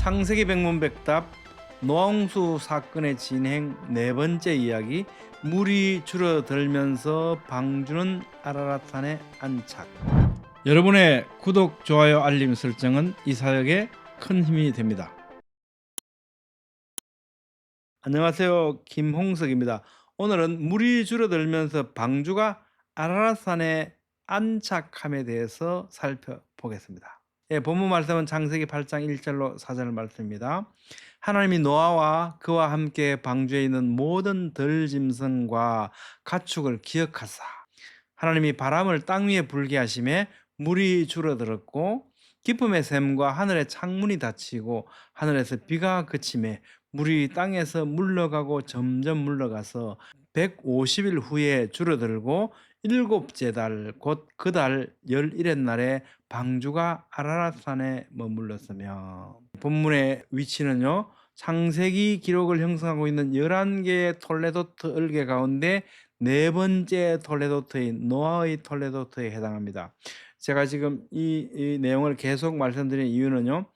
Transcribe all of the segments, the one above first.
창세기 백문백답 노홍수 사건의 진행 네 번째 이야기. 물이 줄어들면서 방주는 아라랏산에 안착. 여러분의 구독, 좋아요, 알림 설정은 이 사역에 큰 힘이 됩니다. 안녕하세요, 김홍석입니다. 오늘은 물이 줄어들면서 방주가 아라랏산에 안착함에 대해서 살펴보겠습니다. 본문 말씀은 창세기 8장 1절로 4절 말씀입니다. 하나님이 노아와 그와 함께 방주에 있는 모든 들짐승과 가축을 기억하사 하나님이 바람을 땅 위에 불게 하심에 물이 줄어들었고 기쁨의 샘과 하늘의 창문이 닫히고 하늘에서 비가 그침에 물이 땅에서 물러가고 점점 물러가서 150일 후에 줄어들고 일곱째 달 곧 그 달 11의 날에 방주가 아라랏산에 머물렀으며. 본문의 위치는요, 창세기 기록을 형성하고 있는 11개의 톨레도트 을개 가운데 네 번째 톨레도트인 노아의 톨레도트에 해당합니다. 제가 지금 이 내용을 계속 말씀드린 이유는요,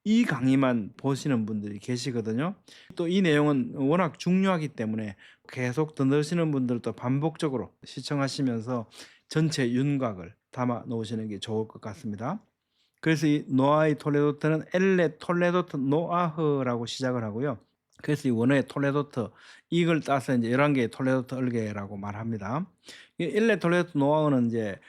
이 강의만 보시는 분들이 계시거든요. 또 이 내용은 워낙 중요하기 때문에 계속 들으시는 분들도 반복적으로 시청하시면서 전체 윤곽을 담아 놓으시는 게 좋을 것 같습니다. 그래서 이 노아의 톨레도트는 엘레 톨레도트 노아흐라고 시작을 하고요. 그래서 이 원어의 톨레도트, 이걸 따서 이제 11개의 톨레도트 을개라고 말합니다. 이 엘레 톨레도트 노아흐는 이제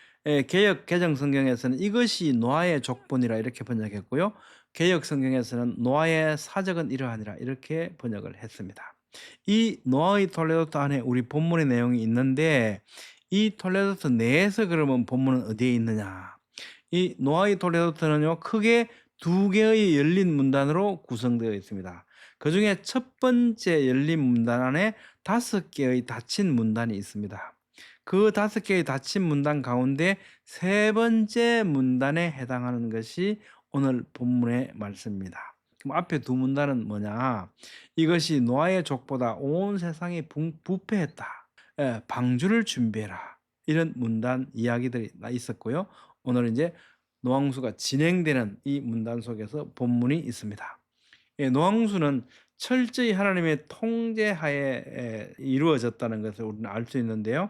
개역 개정 성경에서는 이것이 노아의 족본이라 이렇게 번역했고요. 개역 성경에서는 노아의 사적은 이러하니라 이렇게 번역을 했습니다. 이 노아의 톨레도트 안에 우리 본문의 내용이 있는데, 이 톨레도트 내에서 그러면 본문은 어디에 있느냐? 이 노아의 톨레도트는요, 크게 두 개의 열린 문단으로 구성되어 있습니다. 그 중에 첫 번째 열린 문단 안에 5개의 닫힌 문단이 있습니다. 그 5개의 닫힌 문단 가운데 세 번째 문단에 해당하는 것이 오늘 본문의 말씀입니다. 그럼 앞에 두 문단은 뭐냐? 이것이 노아의 족보다 온 세상이 부패했다. 방주를 준비해라. 이런 문단 이야기들이 있었고요. 오늘 이제 노홍수가 진행되는 이 문단 속에서 본문이 있습니다. 노홍수는 철저히 하나님의 통제하에 이루어졌다는 것을 우리는 알 수 있는데요.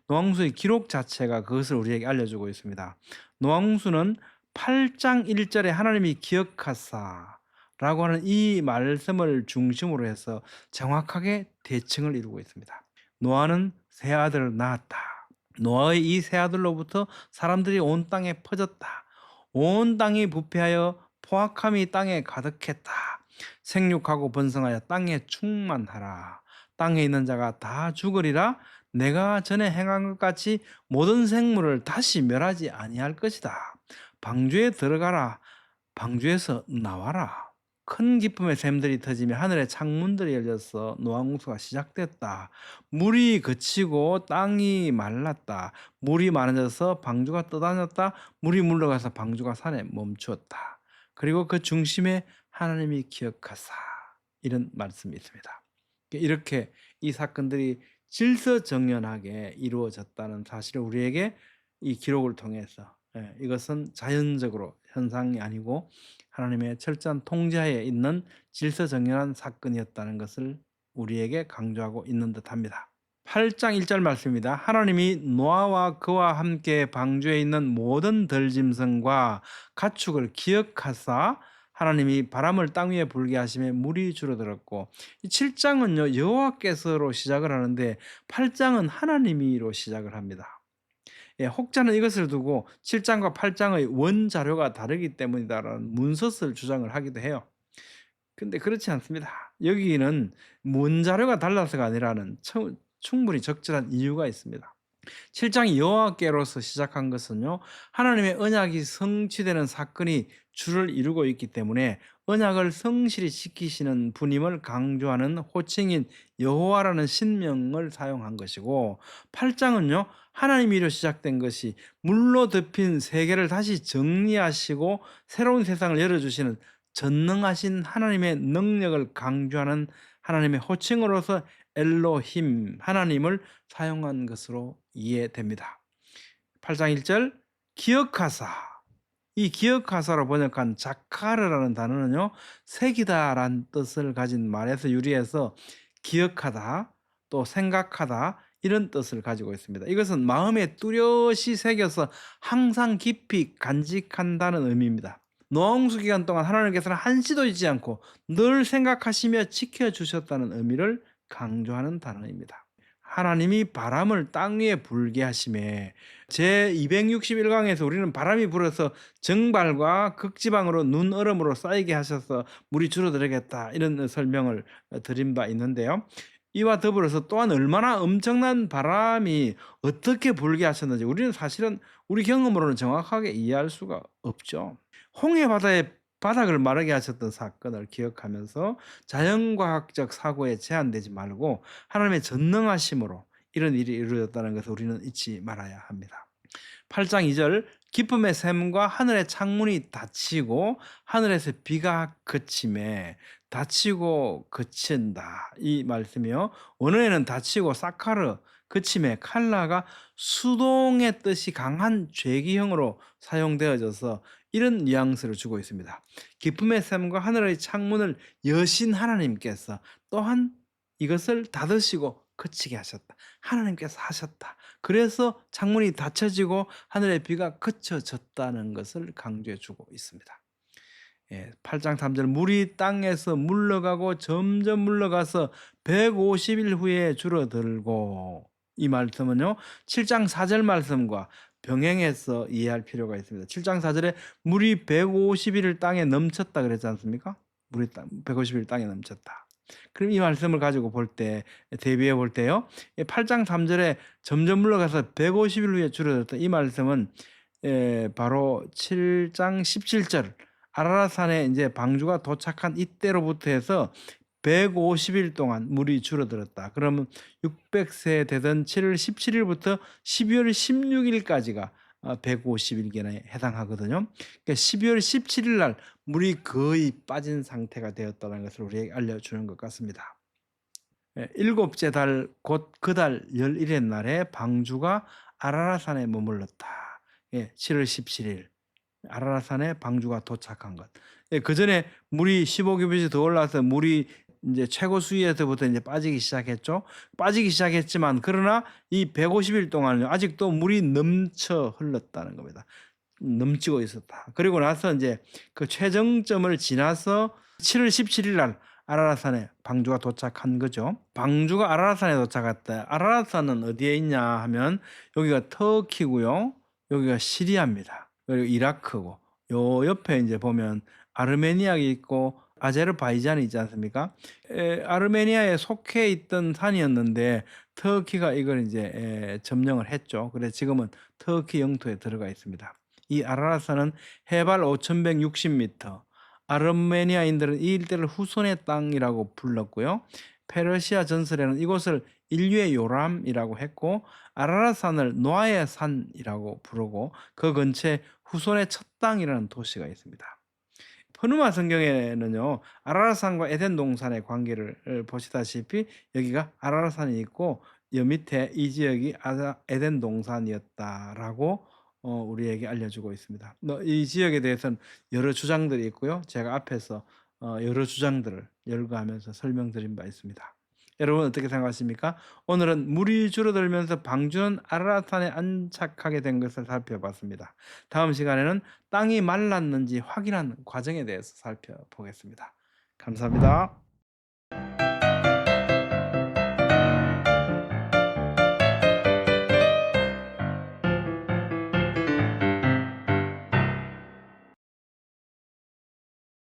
노홍수의 기록 자체가 그것을 우리에게 알려주고 있습니다. 노홍수는 8장 1절에 하나님이 기억하사 라고 하는 이 말씀을 중심으로 해서 정확하게 대칭을 이루고 있습니다. 노아는 세 아들을 낳았다. 노아의 이 세 아들로부터 사람들이 온 땅에 퍼졌다. 온 땅이 부패하여 포악함이 땅에 가득했다. 생육하고 번성하여 땅에 충만하라. 땅에 있는 자가 다 죽으리라. 내가 전에 행한 것 같이 모든 생물을 다시 멸하지 아니할 것이다. 방주에 들어가라. 방주에서 나와라. 큰 기쁨의 샘들이 터지며 하늘의 창문들이 열려서 노아홍수가 시작됐다. 물이 그치고 땅이 말랐다. 물이 많아져서 방주가 떠다녔다. 물이 물러가서 방주가 산에 멈추었다. 그리고 그 중심에 하나님이 기억하사, 이런 말씀이 있습니다. 이렇게 이 사건들이 질서정연하게 이루어졌다는 사실을 우리에게 이 기록을 통해서, 이것은 자연적으로 현상이 아니고 하나님의 철저한 통제하에 있는 질서정연한 사건이었다는 것을 우리에게 강조하고 있는 듯합니다. 8장 1절 말씀입니다. 하나님이 노아와 그와 함께 방주에 있는 모든 들짐승과 가축을 기억하사 하나님이 바람을 땅 위에 불게 하심에 물이 줄어들었고, 이 7장은요 여호와께서로 시작을 하는데 8장은 하나님이로 시작을 합니다. 혹자는 이것을 두고 7장과 8장의 원자료가 다르기 때문이다라는 문서설 주장을 하기도 해요. 근데 그렇지 않습니다. 여기는 원자료가 달라서가 아니라는 충분히 적절한 이유가 있습니다. 7장이 여호와께로서 시작한 것은요, 하나님의 언약이 성취되는 사건이 주를 이루고 있기 때문에 언약을 성실히 지키시는 분임을 강조하는 호칭인 여호와라는 신명을 사용한 것이고, 8장은요 하나님이로 시작된 것이 물로 덮인 세계를 다시 정리하시고 새로운 세상을 열어주시는 전능하신 하나님의 능력을 강조하는 하나님의 호칭으로서 엘로힘, 하나님을 사용한 것으로 이해됩니다. 8장 1절 기억하사, 이 기억하사로 번역한 자카르라는 단어는요, 색이다란 뜻을 가진 말에서 유래해서 기억하다, 또 생각하다 이런 뜻을 가지고 있습니다. 이것은 마음에 뚜렷이 새겨서 항상 깊이 간직한다는 의미입니다. 노홍수 기간 동안 하나님께서는 한시도 잊지 않고 늘 생각하시며 지켜주셨다는 의미를 강조하는 단어입니다. 하나님이 바람을 땅 위에 불게 하심에, 제 261강에서 우리는 바람이 불어서 정발과 극지방으로 눈 얼음으로 쌓이게 하셔서 물이 줄어들겠다 이런 설명을 드린 바 있는데요. 이와 더불어서 또한 얼마나 엄청난 바람이 어떻게 불게 하셨는지 우리는 사실은 우리 경험으로는 정확하게 이해할 수가 없죠. 홍해 바다의 바닥을 마르게 하셨던 사건을 기억하면서 자연과학적 사고에 제한되지 말고 하나님의 전능하심으로 이런 일이 이루어졌다는 것을 우리는 잊지 말아야 합니다. 8장 2절, 기쁨의 샘과 하늘의 창문이 닫히고 하늘에서 비가 그침에, 닫히고 그친다 이 말씀이요. 원어에는 닫히고 사카르, 그침에 칼라가 수동의 뜻이 강한 죄기형으로 사용되어져서 이런 뉘앙스를 주고 있습니다. 기쁨의 샘과 하늘의 창문을 여신 하나님께서 또한 이것을 닫으시고 그치게 하셨다. 하나님께서 하셨다. 그래서 창문이 닫혀지고 하늘의 비가 그쳐졌다는 것을 강조해 주고 있습니다. 8장 3절, 물이 땅에서 물러가고 점점 물러가서 150일 후에 줄어들고, 이 말씀은요 7장 4절 말씀과 병행해서 이해할 필요가 있습니다. 7장 4절에 물이 150일을 땅에 넘쳤다 그랬지 않습니까? 물이 150일 땅에 넘쳤다. 그럼 이 말씀을 가지고 볼 때, 대비해 볼 때요, 8장 3절에 점점 물러가서 150일 후에 줄어들었다 이 말씀은 바로 7장 17절 아라랏산에 이제 방주가 도착한 이때로부터 해서 150일 동안 물이 줄어들었다. 그러면 600세 되던 7월 17일부터 12월 16일까지가 150일경에 해당하거든요. 그러니까 12월 17일 날 물이 거의 빠진 상태가 되었다는 것을 우리에게 알려주는 것 같습니다. 일곱째 달 곧 그 달 11의 날에 방주가 아라랏산에 머물렀다. 7월 17일 아라랏산에 방주가 도착한 것. 그 전에 물이 15규빗이 더 올라서 물이 이제 최고 수위에서부터 이제 빠지기 시작했죠. 빠지기 시작했지만 그러나 이 150일 동안 아직도 물이 넘쳐 흘렀다는 겁니다. 넘치고 있었다. 그리고 나서 이제 그 최정점을 지나서 7월 17일 날 아라랏산에 방주가 도착한 거죠. 방주가 아라랏산에 도착했다. 아라랏산은 어디에 있냐 하면 여기가 터키고요. 여기가 시리아입니다. 그리고 이라크고, 요 옆에 이제 보면 아르메니아가 있고 아제르바이잔이 있지 않습니까? 아르메니아에 속해 있던 산이었는데 터키가 이걸 이제 점령을 했죠. 그래서 지금은 터키 영토에 들어가 있습니다. 이 아라랏산은 해발 5,160m. 아르메니아인들은 이 일대를 후손의 땅이라고 불렀고요. 페르시아 전설에는 이곳을 인류의 요람이라고 했고, 아라랏산을 노아의 산이라고 부르고, 그 근처에 후손의 첫 땅이라는 도시가 있습니다. 퍼누마 성경에는요 아라랏산과 에덴 동산의 관계를 보시다시피 여기가 아라랏산이 있고 여 밑에 이 지역이 에덴 동산이었다라고 우리에게 알려주고 있습니다. 이 지역에 대해서는 여러 주장들이 있고요. 제가 앞에서 여러 주장들을 열거하면서 설명드린 바 있습니다. 여러분 어떻게 생각하십니까? 오늘은 물이 줄어들면서 방주는 아라랏산에 안착하게 된 것을 살펴봤습니다. 다음 시간에는 땅이 말랐는지 확인하는 과정에 대해서 살펴보겠습니다. 감사합니다.